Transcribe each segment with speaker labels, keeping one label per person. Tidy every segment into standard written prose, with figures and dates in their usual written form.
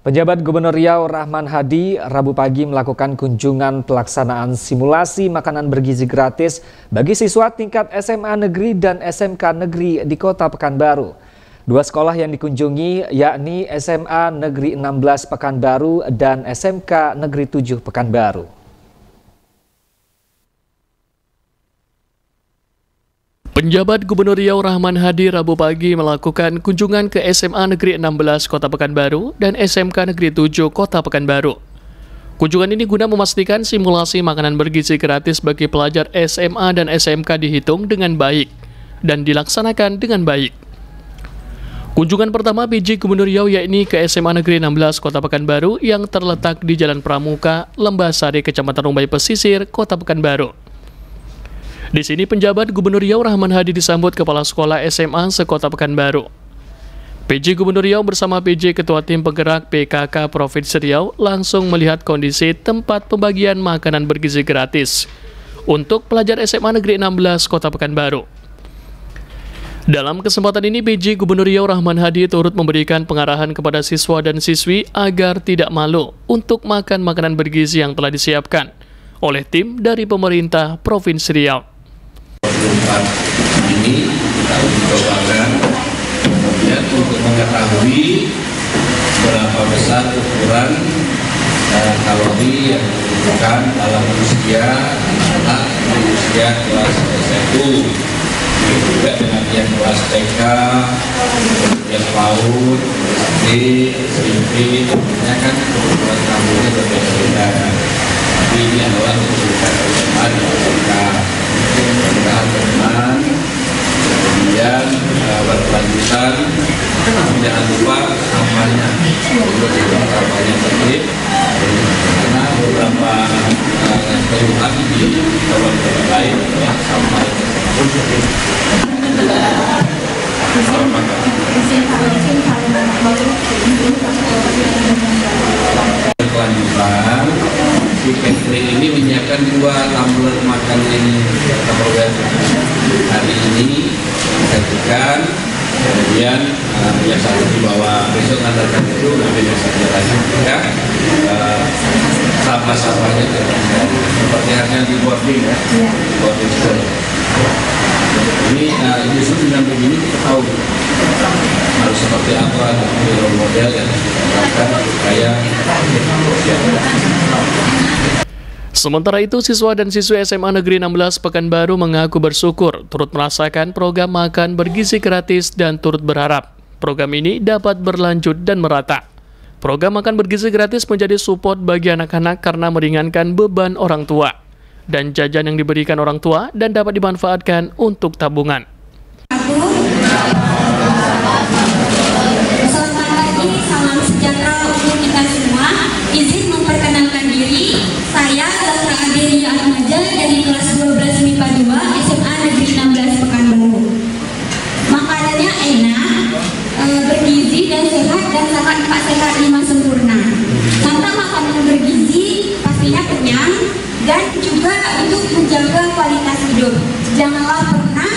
Speaker 1: Penjabat Gubernur Riau Rahman Hadi Rabu pagi melakukan kunjungan pelaksanaan simulasi makanan bergizi gratis bagi siswa tingkat SMA Negeri dan SMK Negeri di Kota Pekanbaru. Dua sekolah yang dikunjungi yakni SMA Negeri 16 Pekanbaru dan SMK Negeri 7 Pekanbaru.
Speaker 2: Penjabat Gubernur Riau Rahman Hadi Rabu pagi melakukan kunjungan ke SMA Negeri 16 Kota Pekanbaru dan SMK Negeri 7 Kota Pekanbaru. Kunjungan ini guna memastikan simulasi makanan bergizi gratis bagi pelajar SMA dan SMK dihitung dengan baik dan dilaksanakan dengan baik. Kunjungan pertama PJ Gubernur Riau yakni ke SMA Negeri 16 Kota Pekanbaru yang terletak di Jalan Pramuka, Lembah Sari, Kecamatan Rumbai Pesisir, Kota Pekanbaru. Di sini penjabat Gubernur Riau Rahman Hadi disambut Kepala Sekolah SMA se-Kota Pekanbaru. PJ Gubernur Riau bersama PJ Ketua Tim Penggerak PKK Provinsi Riau langsung melihat kondisi tempat pembagian makanan bergizi gratis untuk pelajar SMA Negeri 16 Kota Pekanbaru. Dalam kesempatan ini, PJ Gubernur Riau Rahman Hadi turut memberikan pengarahan kepada siswa dan siswi agar tidak malu untuk makan makanan bergizi yang telah disiapkan oleh tim dari pemerintah Provinsi Riau.
Speaker 3: Ini kita uji cobakan kemudian untuk mengetahui berapa besar ukuran kalori yang dibutuhkan dalam usia anak di usia kelas S1, juga dengan yang kelas TK, kemudian PAUD, SD, SMP, tentunya kan ukuran kalorinya berbeda-beda. Tapi ini adalah untuk SMA dan SMK. Mudah-mudahan kemudian berkelanjutan, jangan lupa sampahnya tertib, karena beberapa keluhan di kawasan lain yang sampah berkelanjutan. Di catering ini menyiapkan 2 tumbler makan ini hari ini disajikan, kemudian yang satu dibawa besok antarkan itu, nanti besok lagi ya sampah-sampahnya seperti halnya di boarding ya, boarding school. Ini justru dengan begini kita tahu harus seperti apa role model yang diterapkan supaya
Speaker 2: Sementara itu, siswa dan siswi SMA Negeri 16 Pekanbaru mengaku bersyukur turut merasakan program makan bergizi gratis dan turut berharap program ini dapat berlanjut dan merata. Program makan bergizi gratis menjadi support bagi anak-anak karena meringankan beban orang tua dan jajan yang diberikan orang tua dan dapat dimanfaatkan untuk tabungan.
Speaker 4: Selamat pagi, salam sejahtera untuk kita semua. Izin memperkenalkan diri, saya Dr. Adelia Atmaja dari kelas 12 MIPA 2 SMA Negeri 16 Pekanbaru. Makanannya enak, bergizi dan sehat, dan sangat 4 sehat 5 sempurna. Karena makanan bergizi pastinya kenyang dan juga untuk menjaga kualitas hidup. Janganlah pernah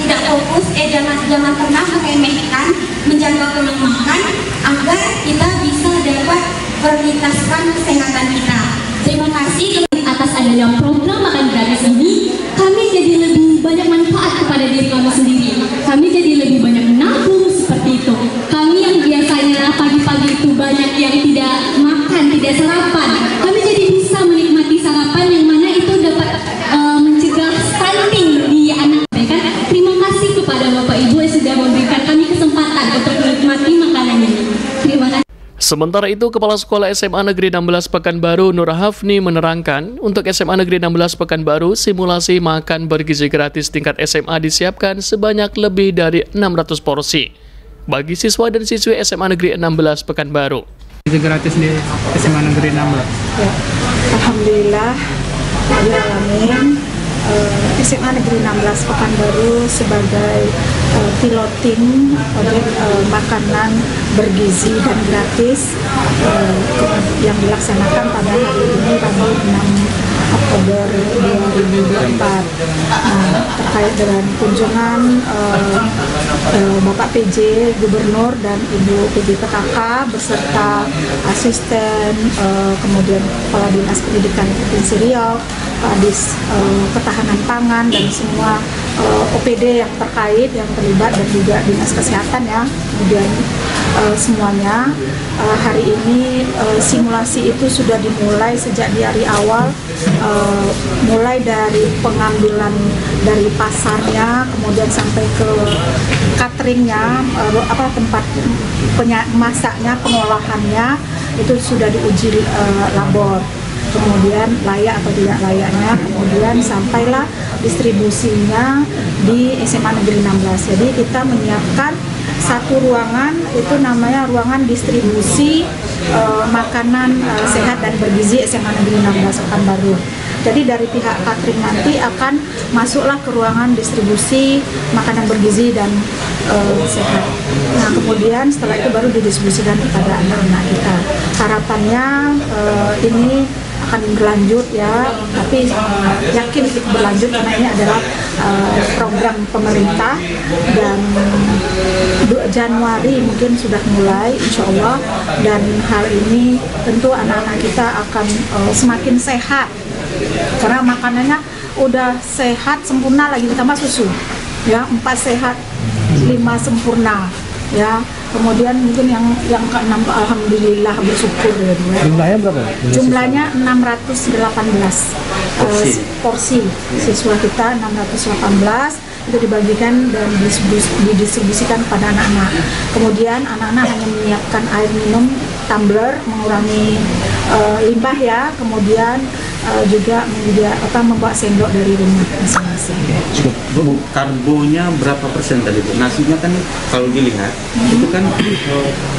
Speaker 4: tidak fokus, jangan pernah meremehkan menjaga pola makan agar kita bisa dapat prioritaskan kesehatan kita. Terima kasih
Speaker 5: atas adanya program makan gratis ini. Kami jadi lebih banyak manfaat kepada diri kami sendiri. Kami jadi lebih banyak menabung seperti itu. Kami yang biasanya pagi-pagi itu banyak yang tidak makan, tidak sarapan. Kami jadi bisa menikmati sarapan yang mana itu dapat mencegah stunting di anak mereka. Terima kasih kepada Bapak Ibu yang sudah memberikan kami kesempatan untuk menikmati makanan ini. Terima kasih.
Speaker 2: Sementara itu, Kepala Sekolah SMA Negeri 16 Pekanbaru Nur Hafni menerangkan, untuk SMA Negeri 16 Pekanbaru, simulasi makan bergizi gratis tingkat SMA disiapkan sebanyak lebih dari 600 porsi bagi siswa dan siswi SMA Negeri 16 Pekanbaru.
Speaker 6: Gizi gratis di SMA Negeri 16.
Speaker 7: Ya, alhamdulillah, alamin. SMA Negeri 16 Pekanbaru sebagai piloting proyek makanan bergizi dan gratis yang dilaksanakan pada hari ini Rabu 6 Oktober 2024. Nah, terkait dengan kunjungan Bapak PJ Gubernur dan Ibu PJ PKK beserta asisten, kemudian Kepala Dinas Pendidikan Provinsi Riau, Kadis Ketahanan Pangan, dan semua OPD yang terkait, yang terlibat, dan juga Dinas Kesehatan ya, kemudian semuanya. Hari ini simulasi itu sudah dimulai sejak di hari awal, mulai dari pengambilan dari pasarnya, kemudian sampai ke cateringnya, tempat masaknya, pengolahannya itu sudah diuji labor. Kemudian layak atau tidak layaknya, kemudian sampailah distribusinya di SMA Negeri 16. Jadi kita menyiapkan satu ruangan, itu namanya ruangan distribusi makanan sehat dan bergizi SMA Negeri 16 Pekanbaru. Jadi dari pihak catering nanti akan masuklah ke ruangan distribusi makanan bergizi dan sehat. Nah, kemudian setelah itu baru didistribusikan kepada anak-anak kita. Harapannya ini akan berlanjut ya, tapi yakin berlanjut karena ini adalah program pemerintah, dan Januari mungkin sudah mulai insya Allah, dan hal ini tentu anak-anak kita akan semakin sehat karena makanannya udah sehat sempurna, lagi ditambah susu ya, 4 sehat 5 sempurna ya. Kemudian mungkin yang ke-6, alhamdulillah bersyukur ya.
Speaker 1: Jumlahnya berapa?
Speaker 7: Jumlahnya 618 porsi. Siswa kita 618 itu dibagikan dan didistribusikan kepada anak-anak. Kemudian anak-anak hanya menyiapkan air minum tumbler, mengurangi limbah ya. Kemudian juga membawa sendok dari rumah masing-masing.
Speaker 8: Bu, karbonya berapa persen tadi Bu? Nasinya kan kalau dilihat itu kan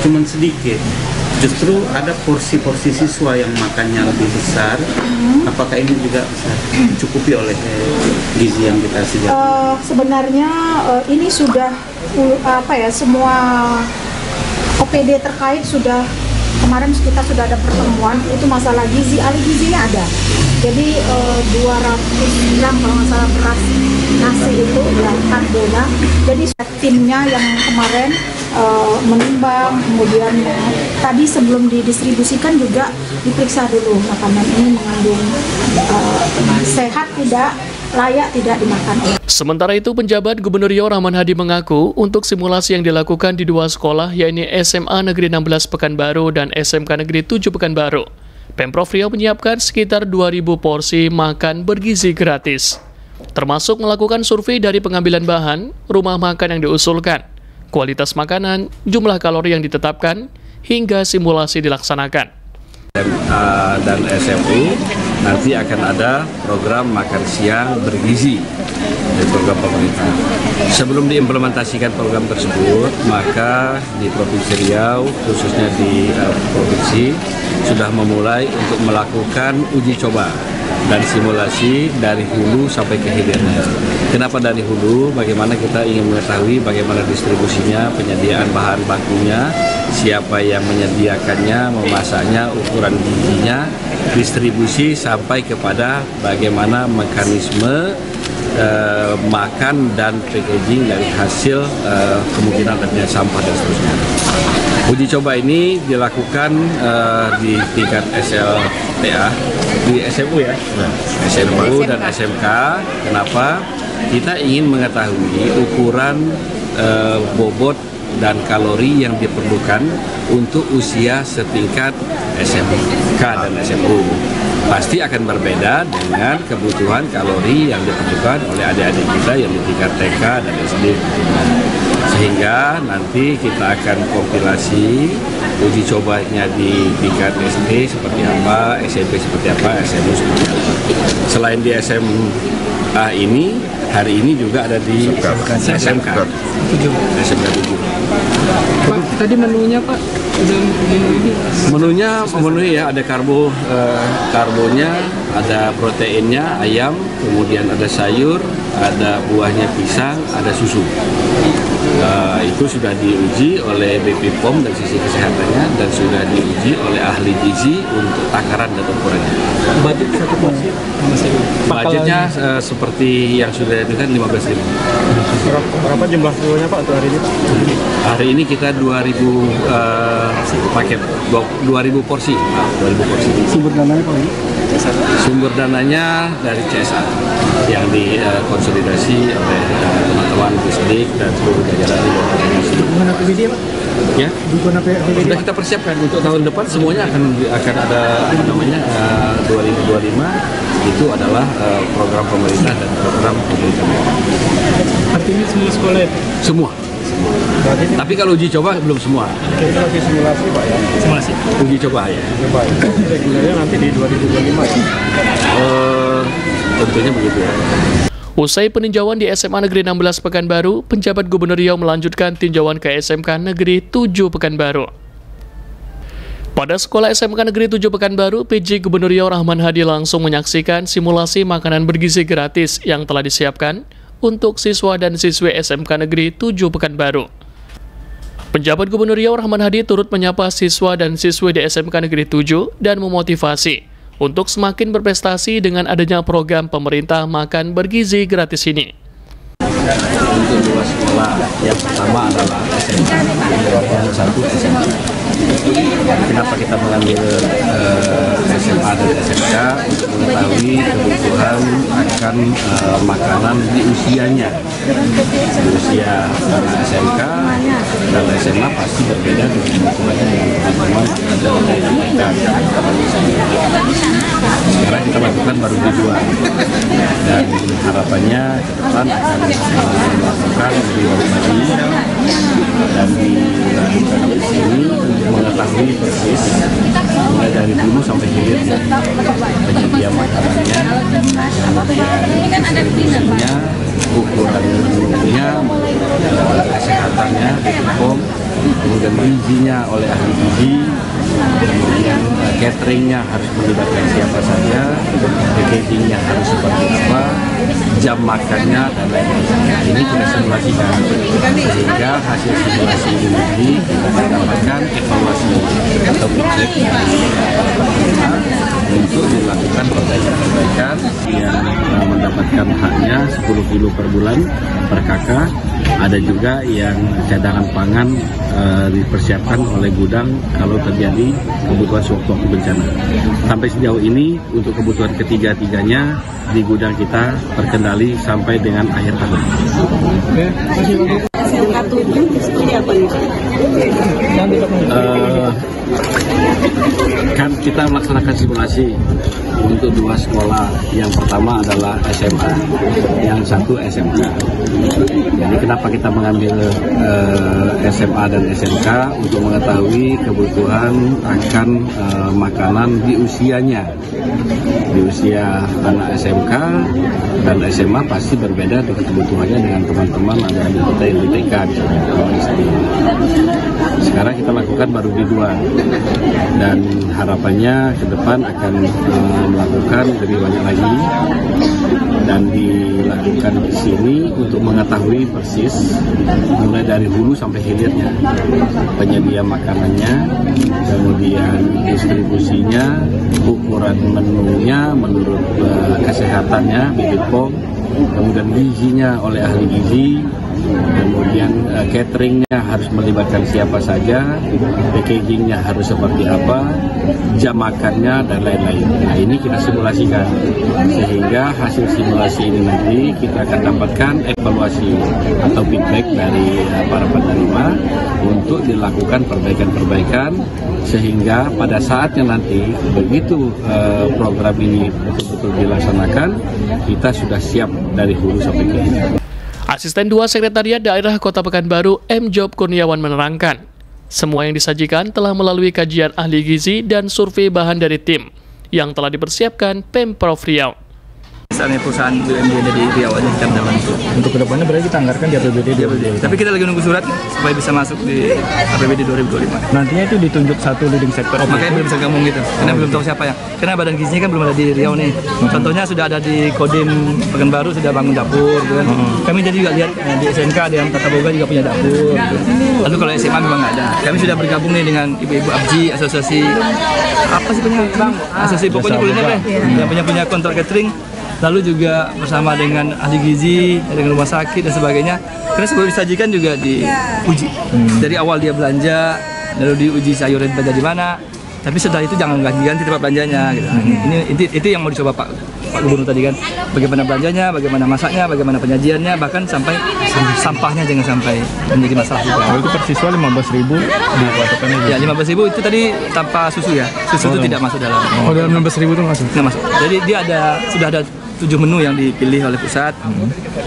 Speaker 8: cuman sedikit. Justru ada porsi-porsi siswa yang makannya lebih besar. Apakah ini juga bisa dicukupi oleh gizi yang kita sediakan?
Speaker 7: Sebenarnya ini sudah semua OPD terkait sudah, kemarin kita sudah ada pertemuan, itu masalah gizi, ahli gizinya ada. Jadi 200 gram kalau nggak salah beras nasi itu ya karbonya. Jadi timnya yang kemarin menimbang, kemudian tadi sebelum didistribusikan juga diperiksa dulu makanan ini mengandung sehat tidak, layak tidak dimakan.
Speaker 2: Sementara itu, penjabat Gubernur Riau Rahman Hadi mengaku untuk simulasi yang dilakukan di 2 sekolah, yaitu SMA Negeri 16 Pekanbaru dan SMK Negeri 7 Pekanbaru, Pemprov Riau menyiapkan sekitar 2.000 porsi makan bergizi gratis, termasuk melakukan survei dari pengambilan bahan, rumah makan yang diusulkan, kualitas makanan, jumlah kalori yang ditetapkan, hingga simulasi dilaksanakan.
Speaker 3: SMA dan SMU nanti akan ada program makan siang bergizi dari program pemerintah. Sebelum diimplementasikan program tersebut, maka di Provinsi Riau, khususnya di provinsi, sudah memulai untuk melakukan uji coba dan simulasi dari hulu sampai ke hilirnya. Kenapa dari hulu? Bagaimana kita ingin mengetahui bagaimana distribusinya, penyediaan bahan bakunya, siapa yang menyediakannya, memasaknya, ukuran gizinya, distribusi sampai kepada bagaimana mekanisme makan dan packaging dari hasil kemungkinan adanya sampah dan seterusnya. Uji coba ini dilakukan di tingkat SLTA, di SMU ya, SMU dan SMK. Kenapa? Kita ingin mengetahui ukuran bobot dan kalori yang diperlukan untuk usia setingkat SMK dan SMU. Pasti akan berbeda dengan kebutuhan kalori yang diperlukan oleh adik-adik kita yang di tingkat TK dan SD. Sehingga nanti kita akan kompilasi uji cobanya di tingkat SD seperti apa, SMP seperti apa, SMU seperti apa. Selain di SMA ini, hari ini juga ada di SMK 7.
Speaker 6: Pak, tadi menunya Pak,
Speaker 3: menunya memenuhi ya, ada karbonya ada proteinnya ayam, kemudian ada sayur, ada buahnya pisang, ada susu. Itu sudah diuji oleh BP POM dari sisi kesehatannya dan sudah diuji oleh ahli gizi untuk takaran dan ukurannya.
Speaker 6: Budget satu porsi
Speaker 3: Budgetnya seperti yang sudah ditentukan 15.000.
Speaker 6: berapa jumlah kilonya Pak untuk hari ini Pak?
Speaker 3: Hari ini kita 2.000 paket, 2.000 porsi. 2.000 porsi.
Speaker 6: Sumber dananya Pak ini?
Speaker 3: Sumber dananya dari CSA yang dikonsolidasi oleh teman-teman Pusdik dan seluruh jajaran di bawah koordinasi.
Speaker 6: Dukungan APBD ya Pak?
Speaker 3: Ya, sudah kita persiapkan untuk tahun depan semuanya akan ada 2025 itu adalah program pemerintah dan program pemerintah.
Speaker 6: Artinya semua sekolah itu?
Speaker 3: Semua. Tapi kalau uji coba belum semua.
Speaker 6: Kita lagi simulasi Pak ya? Simulasi?
Speaker 3: Uji coba ya.
Speaker 6: Coba itu regulernya nanti di 2025 ya?
Speaker 3: Tentunya begitu ya.
Speaker 2: Usai peninjauan di SMA Negeri 16 Pekanbaru, penjabat Gubernur Riau melanjutkan tinjauan ke SMK Negeri 7 Pekanbaru. Pada sekolah SMK Negeri 7 Pekanbaru, PJ Gubernur Riau Rahman Hadi langsung menyaksikan simulasi makanan bergizi gratis yang telah disiapkan untuk siswa dan siswi SMK Negeri 7 Pekanbaru. Penjabat Gubernur Riau Rahman Hadi turut menyapa siswa dan siswi di SMK Negeri 7 dan memotivasi untuk semakin berprestasi dengan adanya program pemerintah makan bergizi gratis ini.
Speaker 3: Untuk dua sekolah, yang pertama adalah SMK, yang satu SMK. Kenapa kita mengambil SMA dan SMK? Untuk mengetahui kebutuhan akan makanan di usianya. Di usia anak SMK dan SMA pasti berbeda dengan kebutuhannya dengan teman-teman ada mereka. Sekarang kita lakukan baru di 2 dan harapannya ke depan akan melakukan lebih banyak lagi dan dilakukan di sini untuk mengetahui persis mulai dari dulu sampai hilirnya penyedia makanannya, distribusinya, ukuran menunya, kesehatannya, BPOM, kemudian gizinya oleh ahli gizi, kemudian cateringnya harus melibatkan siapa saja, packagingnya harus seperti apa, jam makannya dan lain-lain. Ini kita simulasikan sehingga hasil simulasi ini nanti kita mendapatkan evaluasi atau feedback dari pemerintah untuk dilakukan perbaikan-perbaikan yang mendapatkan haknya 10 kilo per bulan per kakak. Ada juga yang cadangan pangan dipersiapkan oleh gudang kalau terjadi kebutuhan sewaktu bencana. Sampai sejauh ini untuk kebutuhan ketiga-tiganya di gudang kita terkendali sampai dengan akhir tahun.
Speaker 9: SMK 7 seperti apa nih?
Speaker 3: Kan kita melaksanakan simulasi untuk 2 sekolah. Yang pertama adalah SMA, yang satu SMK. Jadi kenapa kita mengambil SMA dan SMK untuk mengetahui kebutuhan akan makanan di usianya. Di usia anak SMK dan SMA pasti berbeda dengan kebutuhannya dengan teman-teman adik-adik kita yang di TK. Sekarang kita lakukan baru di 2 dan harapannya ke depan akan melakukan lebih banyak lagi dan dilakukan di sini untuk mengetahui persis mulai dari hulu sampai hilirnya penyedia makanannya, kemudian distribusinya, ukuran menunya menurut kesehatannya BPOM, kemudian gizinya oleh ahli gizi, kemudian cateringnya harus melibatkan siapa saja, packagingnya harus seperti apa, jam makannya dan lain-lain. Nah ini kita simulasikan sehingga hasil simulasi ini nanti kita akan dapatkan evaluasi atau feedback dari para penerima untuk dilakukan perbaikan-perbaikan sehingga pada saatnya nanti begitu program ini betul-betul dilaksanakan kita sudah siap dari hulu sampai ke hilir.
Speaker 2: Asisten 2 Sekretariat Daerah Kota Pekanbaru M. Job Kurniawan menerangkan, semua yang disajikan telah melalui kajian ahli gizi dan survei bahan dari tim yang telah dipersiapkan Pemprov Riau.
Speaker 10: misalnya perusahaan BUMD di Riau aja kita bantu.
Speaker 6: Untuk kedepannya berarti kita anggarkan di APBD 2025.
Speaker 10: Tapi kita lagi nunggu surat supaya bisa masuk di APBD 2025.
Speaker 6: Nantinya itu ditunjuk satu leading sector.
Speaker 10: Makanya belum bisa ngomong gitu, karena belum tahu siapa ya. Karena badan gizinya kan belum ada di Riau nih. Contohnya sudah ada di Kodim Pekanbaru sudah bangun dapur, gitu kan. Kami jadi juga lihat di SMK ada yang Tata Boga juga punya dapur. Gitu. Lalu kalau SMA memang nggak ada. Kami sudah bergabung nih dengan ibu-ibu Abji, asosiasi apa sih punya asosiasi pokoknya kuliner deh, yang punya kontrak catering. Lalu juga bersama dengan ahli gizi, dengan rumah sakit dan sebagainya. Karena sebelum disajikan juga diuji. Dari awal dia belanja, lalu diuji sayurnya belanja di mana. Tapi setelah itu jangan ganti-ganti tempat belanjanya. Gitu. Itu yang mau dicoba Pak Gubernur tadi kan. Bagaimana belanjanya, bagaimana masaknya, bagaimana penyajiannya, bahkan sampai sampahnya jangan sampai menjadi masalah juga.
Speaker 6: Kalau itu per siswa 15.000 dipatokannya.
Speaker 10: Ya 15.000 itu tadi tanpa susu ya. Susu itu tidak masuk dalam.
Speaker 6: Oh, dalam 15.000 itu masuk?
Speaker 10: Tidak masuk. Jadi dia sudah ada 7 menu yang dipilih oleh pusat,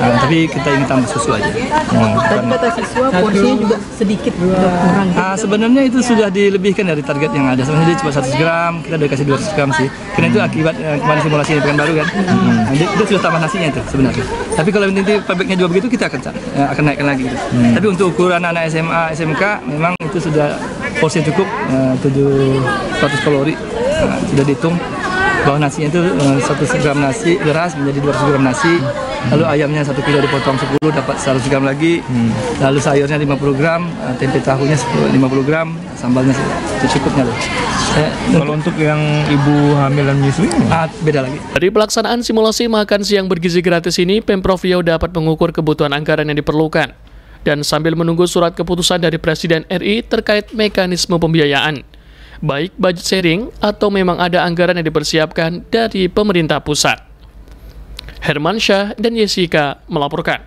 Speaker 10: tapi kita ingin tambah susu aja.
Speaker 9: Tadi kata siswa porsinya juga sedikit kurang.
Speaker 10: Sebenarnya itu sudah dilebihkan dari target yang ada. Sebenarnya dia cuma 100 gram, kita udah kasih 200 gram sih. Karena itu akibat kemarin simulasi di Pekanbaru kan. Dia sudah tambah nasinya itu sebenarnya. Tapi kalau nanti pabeknya juga begitu kita akan naikkan lagi. Gitu. Tapi untuk ukuran anak SMA, SMK memang itu sudah porsi cukup 700 kalori sudah dihitung. Bahwa nasinya itu 100 gram nasi beras menjadi 200 gram nasi, lalu ayamnya 1 kilo dipotong 10 dapat 100 gram lagi, lalu sayurnya 50 gram, tempe tahunya 50 gram, sambalnya secukupnya loh.
Speaker 6: Kalau untuk yang ibu hamil dan menyusui,
Speaker 10: beda lagi.
Speaker 2: Dari pelaksanaan simulasi makan siang bergizi gratis ini, Pemprov Riau dapat mengukur kebutuhan anggaran yang diperlukan dan sambil menunggu surat keputusan dari Presiden RI terkait mekanisme pembiayaan. Baik budget sharing atau memang ada anggaran yang dipersiapkan dari pemerintah pusat. Hermansyah dan Jessica melaporkan.